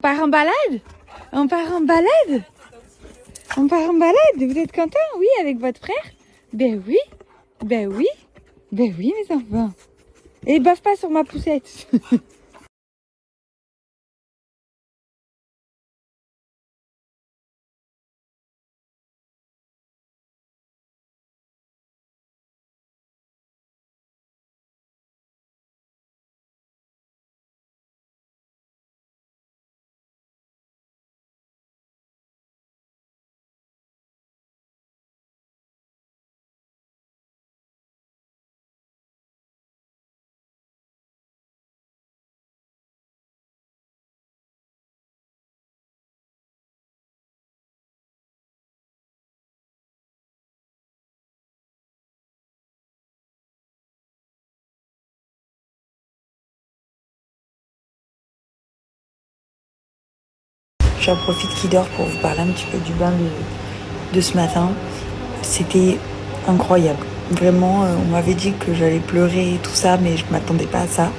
On part en balade? On part en balade? On part en balade? Vous êtes contents? Oui, avec votre frère? Ben oui, ben oui, ben oui mes enfants. Et baffe pas sur ma poussette. J'en profite qu'il dort pour vous parler un petit peu du bain de ce matin. C'était incroyable. Vraiment, on m'avait dit que j'allais pleurer et tout ça, mais je m'attendais pas à ça.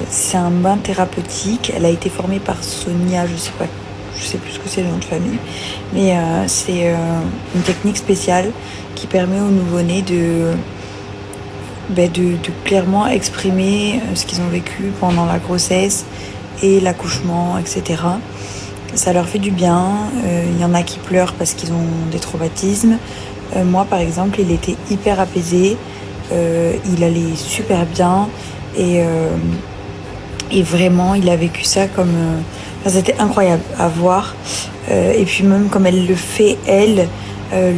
C'est un bain thérapeutique. Elle a été formée par Sonia, je sais plus ce que c'est le nom de famille, mais c'est une technique spéciale qui permet aux nouveau-nés de clairement exprimer ce qu'ils ont vécu pendant la grossesse et l'accouchement, etc. Ça leur fait du bien. Il y en a qui pleurent parce qu'ils ont des traumatismes. Moi, par exemple, il était hyper apaisé. Il allait super bien. Et vraiment, il a vécu ça comme... c'était incroyable à voir. Et puis même comme elle le fait, elle,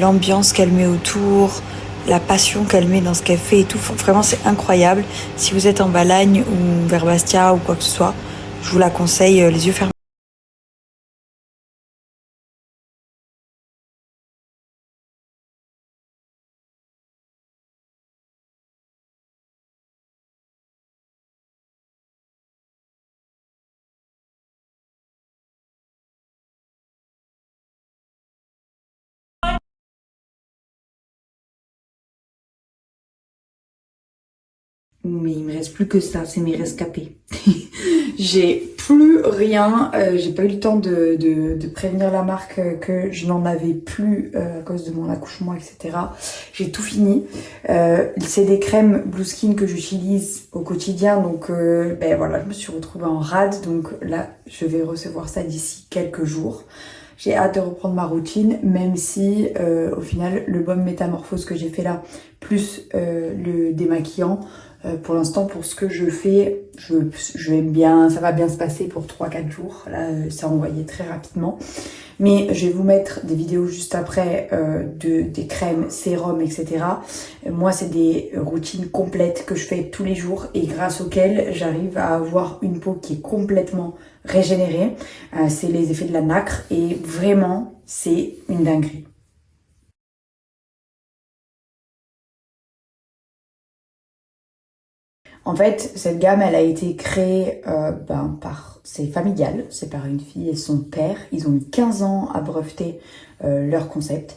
l'ambiance qu'elle met autour, la passion qu'elle met dans ce qu'elle fait et tout. Vraiment, c'est incroyable. Si vous êtes en Balagne ou vers Bastia ou quoi que ce soit, je vous la conseille, les yeux fermés. Mais il me reste plus que ça, c'est mes rescapés. J'ai plus rien, j'ai pas eu le temps de prévenir la marque que je n'en avais plus à cause de mon accouchement, etc. J'ai tout fini. C'est des crèmes Blue Skin que j'utilise au quotidien, donc voilà, je me suis retrouvée en rade, donc là je vais recevoir ça d'ici quelques jours. J'ai hâte de reprendre ma routine, même si au final le baume métamorphose que j'ai fait là, plus le démaquillant, pour l'instant, pour ce que je fais, je vais bien, ça va bien se passer pour 3-4 jours. Là, c'est envoyé très rapidement. Mais je vais vous mettre des vidéos juste après des crèmes, sérums, etc. Moi, c'est des routines complètes que je fais tous les jours et grâce auxquelles j'arrive à avoir une peau qui est complètement régénérée. C'est les effets de la nacre et vraiment, c'est une dinguerie. En fait, cette gamme, elle a été créée c'est familial, c'est par une fille et son père. Ils ont mis 15 ans à breveter leur concept.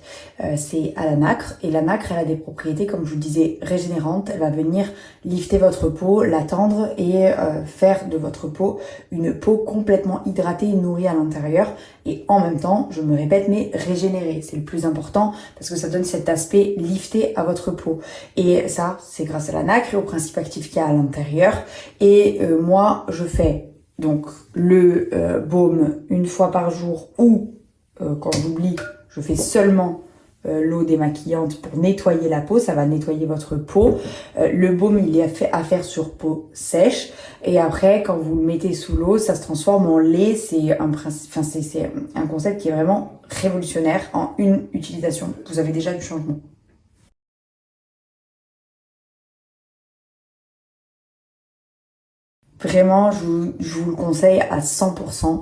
C'est à la nacre. Et la nacre, elle a des propriétés, comme je vous disais, régénérantes. Elle va venir lifter votre peau, la tendre et faire de votre peau une peau complètement hydratée et nourrie à l'intérieur. Et en même temps, je me répète, mais régénérée. C'est le plus important parce que ça donne cet aspect lifté à votre peau. Et ça, c'est grâce à la nacre et au principe actif qu'il y a à l'intérieur. Et moi, je fais donc le baume une fois par jour ou quand j'oublie, je fais seulement l'eau démaquillante pour nettoyer la peau, ça va nettoyer votre peau. Le baume, il est fait à faire sur peau sèche et après, quand vous le mettez sous l'eau, ça se transforme en lait. C'est un concept qui est vraiment révolutionnaire en une utilisation. Vous avez déjà du changement. Vraiment, je vous le conseille à 100%.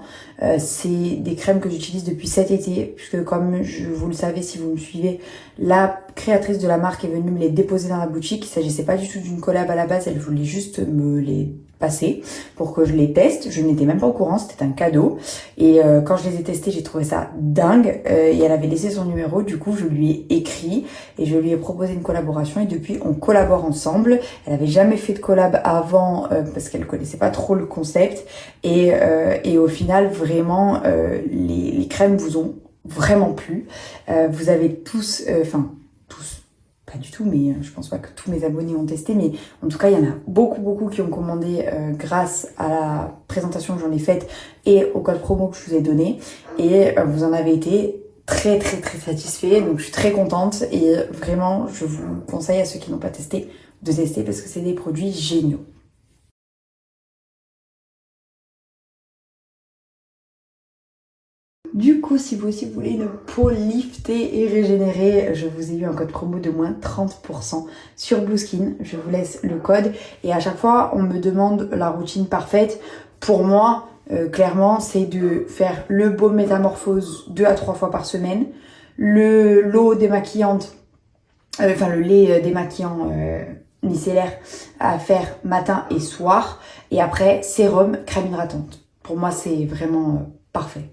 C'est des crèmes que j'utilise depuis cet été, puisque comme vous le savez si vous me suivez, la créatrice de la marque est venue me les déposer dans la boutique. Il s'agissait pas du tout d'une collab à la base, elle voulait juste me les passé pour que je les teste. Je n'étais même pas au courant, c'était un cadeau. Et quand je les ai testés, j'ai trouvé ça dingue. Et elle avait laissé son numéro, du coup je lui ai écrit et je lui ai proposé une collaboration. Et depuis, on collabore ensemble. Elle avait jamais fait de collab avant parce qu'elle connaissait pas trop le concept. Et au final, vraiment, les crèmes vous ont vraiment plu. Vous avez tous, tous, pas du tout, mais je pense pas que tous mes abonnés ont testé, mais en tout cas il y en a beaucoup qui ont commandé grâce à la présentation que j'en ai faite et au code promo que je vous ai donné, et vous en avez été très satisfaits, donc je suis très contente et vraiment je vous conseille à ceux qui n'ont pas testé de tester parce que c'est des produits géniaux. Du coup, si vous aussi voulez une peau liftée et régénérée, je vous ai eu un code promo de moins 30% sur Blueskin. Je vous laisse le code. Et à chaque fois, on me demande la routine parfaite. Pour moi, clairement, c'est de faire le baume métamorphose 2 à 3 fois par semaine, l'eau démaquillante, le lait démaquillant micellaire à faire matin et soir. Et après, sérum, crème hydratante. Pour moi, c'est vraiment parfait.